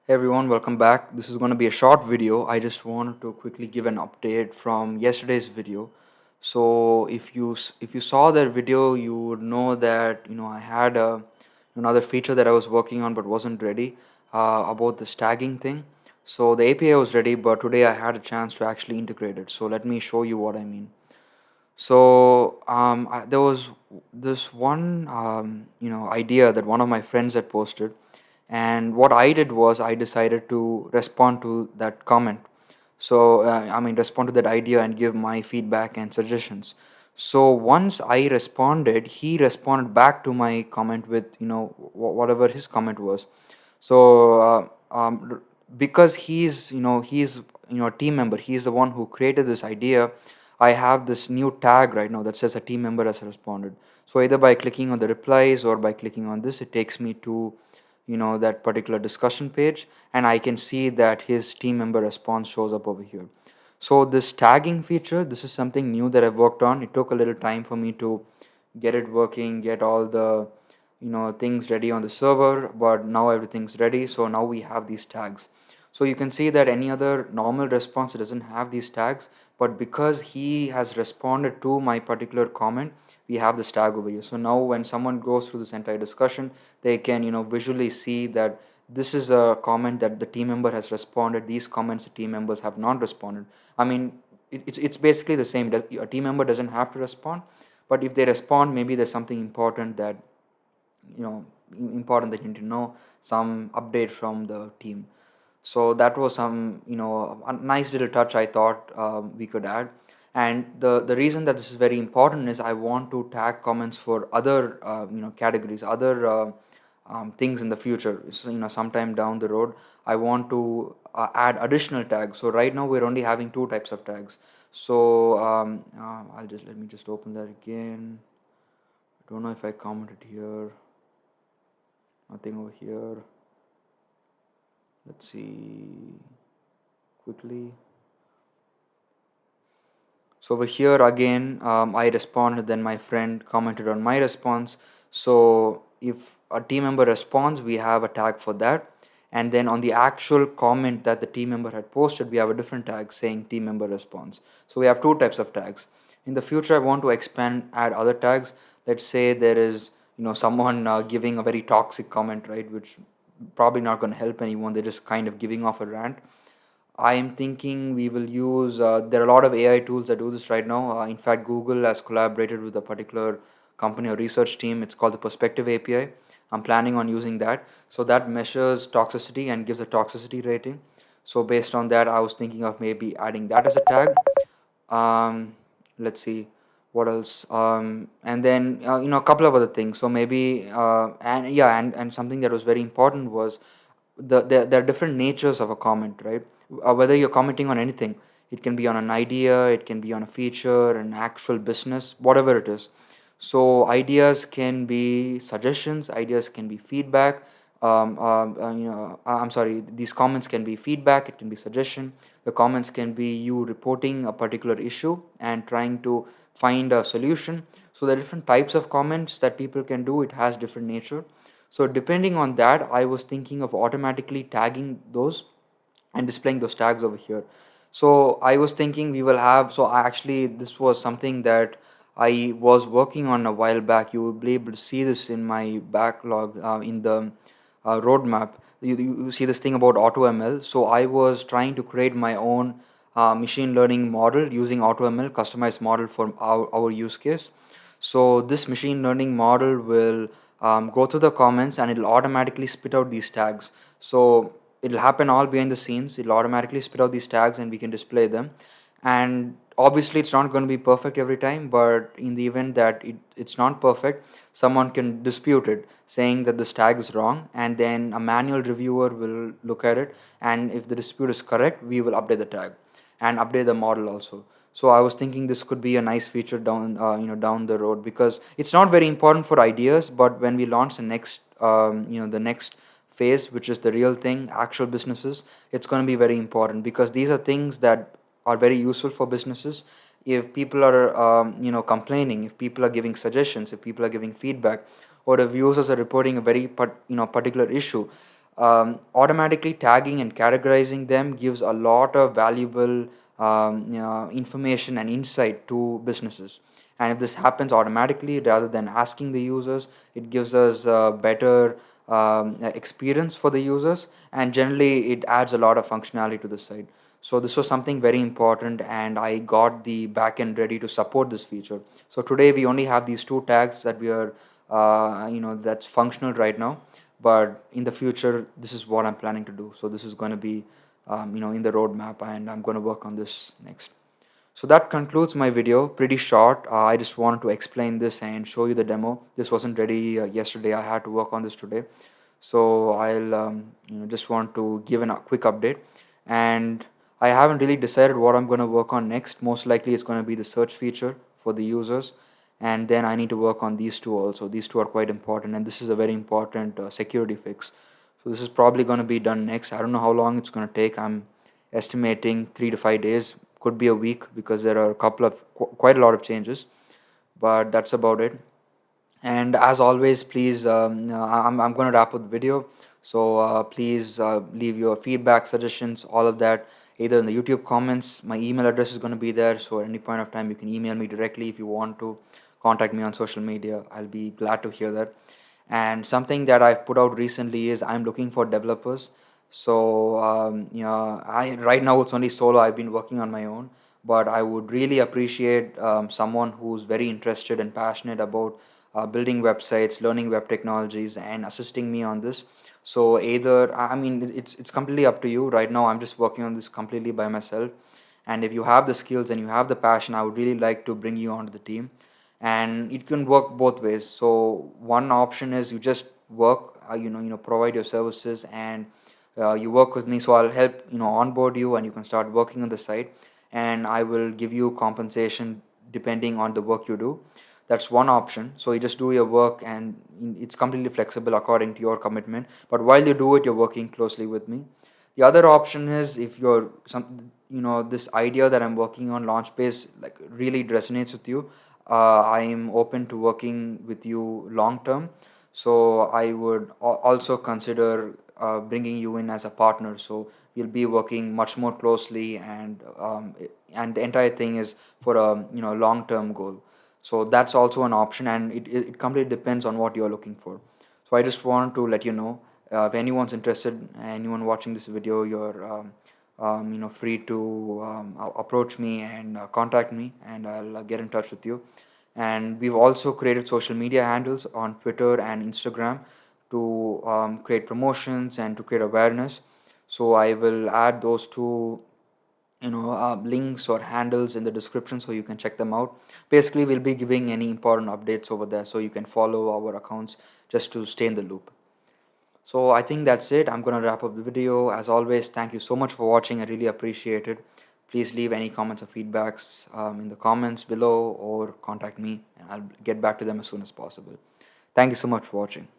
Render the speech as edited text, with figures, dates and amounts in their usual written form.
Hey everyone, welcome back. This is going to be a short video. I just wanted to quickly give an update from yesterday's video. So if you saw that video, you would know that I had another feature that I was working on but wasn't ready about this tagging thing. So the API was ready, but today I had a chance to actually integrate it. So let me show you what I mean. So there was this one idea that one of my friends had posted, and what I did was I decided to respond to that comment. So respond to that idea and give my feedback and suggestions. So once I responded, he responded back to my comment with whatever his comment was. So because he's a team member, he's the one who created this idea. I have this new tag right now that says a team member has responded. So either by clicking on the replies or by clicking on this, it takes me to that particular discussion page, and I can see that his team member response shows up over here. So this tagging feature, this is something new that I've worked on. It took a little time for me to get it working, get all the things ready on the server, but now everything's ready. So now we have these tags. So you can see that any other normal response doesn't have these tags, but because he has responded to my particular comment, we have this tag over here. So now when someone goes through this entire discussion, they can visually see that this is a comment that the team member has responded. These comments the team members have not responded. I mean, it's basically the same. A team member doesn't have to respond, but if they respond, maybe there's something important that important that you need to know, some update from the team. So that was some a nice little touch I thought we could add. And the reason that this is very important is I want to tag comments for other categories, other things in the future. So sometime down the road I want to add additional tags. So right now we're only having two types of tags. So I'll just let me just open that again. I don't know if I commented here. Nothing over here. Let's see quickly. So over here again, I responded, then my friend commented on my response. So if a team member responds, we have a tag for that. And then on the actual comment that the team member had posted, we have a different tag saying team member response. So we have two types of tags. In the future, I want to expand, add other tags. Let's say there is someone giving a very toxic comment, right, which probably not going to help anyone. They're just kind of giving off a rant. I am thinking we will use, there are a lot of AI tools that do this right now. In fact, Google has collaborated with a particular company or research team. It's called the Perspective API. I'm planning on using that. So that measures toxicity and gives a toxicity rating. So based on that, I was thinking of maybe adding that as a tag. Um, let's see what else. And then a couple of other things. So maybe and something that was very important was there are different natures of a comment, right? Whether you're commenting on anything, it can be on an idea, it can be on a feature, an actual business, whatever it is. So ideas can be suggestions, ideas can be feedback. I'm sorry, these comments can be feedback, it can be suggestion. The comments can be you reporting a particular issue and trying to find a solution. So there are different types of comments that people can do. It has different nature. So depending on that, I was thinking of automatically tagging those and displaying those tags over here. So I was thinking we will have, so I actually, this was something that I was working on a while back. You will be able to see this in my backlog in the roadmap. You see this thing about AutoML. So I was trying to create my own machine learning model using AutoML, customized model for our use case. So this machine learning model will go through the comments and it'll automatically spit out these tags. So it'll happen all behind the scenes. It'll automatically spit out these tags and we can display them. And obviously it's not going to be perfect every time, but in the event that it's not perfect, someone can dispute it saying that this tag is wrong, and then a manual reviewer will look at it, and if the dispute is correct, we will update the tag and update the model also. So I was thinking this could be a nice feature down the road, because it's not very important for ideas, but when we launch the next the next phase, which is the real thing, actual businesses, it's going to be very important, because these are things that are very useful for businesses. If people are complaining, if people are giving suggestions, if people are giving feedback, or if users are reporting a very particular issue, Automatically tagging and categorizing them gives a lot of valuable information and insight to businesses. And if this happens automatically rather than asking the users, it gives us a better experience for the users, and generally it adds a lot of functionality to the site. So this was something very important, and I got the backend ready to support this feature. So today we only have these two tags that we are that's functional right now, but in the future this is what I'm planning to do. So this is going to be in the roadmap, and I'm going to work on this next. So that concludes my video, pretty short. I just wanted to explain this and show you the demo. This wasn't ready yesterday, I had to work on this today. So I'll just want to give a quick update. And I haven't really decided what I'm going to work on next. Most likely it's going to be the search feature for the users, and then I need to work on these two also. These two are quite important, and this is a very important security fix. So this is probably going to be done next. I don't know how long it's going to take. I'm estimating 3 to 5 days, could be a week, because there are a couple of quite a lot of changes. But that's about it. And as always, please, I'm going to wrap up the video. So please leave your feedback, suggestions, all of that, either in the YouTube comments. My email address is going to be there, so at any point of time you can email me directly. If you want to contact me on social media, I'll be glad to hear that. And something that I've put out recently is I'm looking for developers. So I right now it's only solo. I've been working on my own, but I would really appreciate someone who's very interested and passionate about building websites, learning web technologies, and assisting me on this. So either, I mean, it's completely up to you. Right now, I'm just working on this completely by myself. And if you have the skills and you have the passion, I would really like to bring you onto the team. And it can work both ways. So one option is you just work, provide your services, and you work with me. So I'll help onboard you, and you can start working on the site, and I will give you compensation depending on the work you do. That's one option. So you just do your work, and it's completely flexible according to your commitment. But while you do it, you're working closely with me. The other option is, if you're this idea that I'm working on, Launchbase, like really resonates with you, I'm open to working with you long term. So I would also consider bringing you in as a partner. So we'll be working much more closely, and the entire thing is for a long term goal. So that's also an option, and it completely depends on what you're looking for. So I just want to let you know, if anyone's interested, anyone watching this video, you're free to approach me and contact me, and I'll get in touch with you. And we've also created social media handles on Twitter and Instagram to create promotions and to create awareness. So I will add those two links or handles in the description, so you can check them out. Basically, we'll be giving any important updates over there, so you can follow our accounts just to stay in the loop. So I think that's it. I'm going to wrap up the video. As always, thank you so much for watching. I really appreciate it. Please leave any comments or feedbacks in the comments below, or contact me, and I'll get back to them as soon as possible. Thank you so much for watching.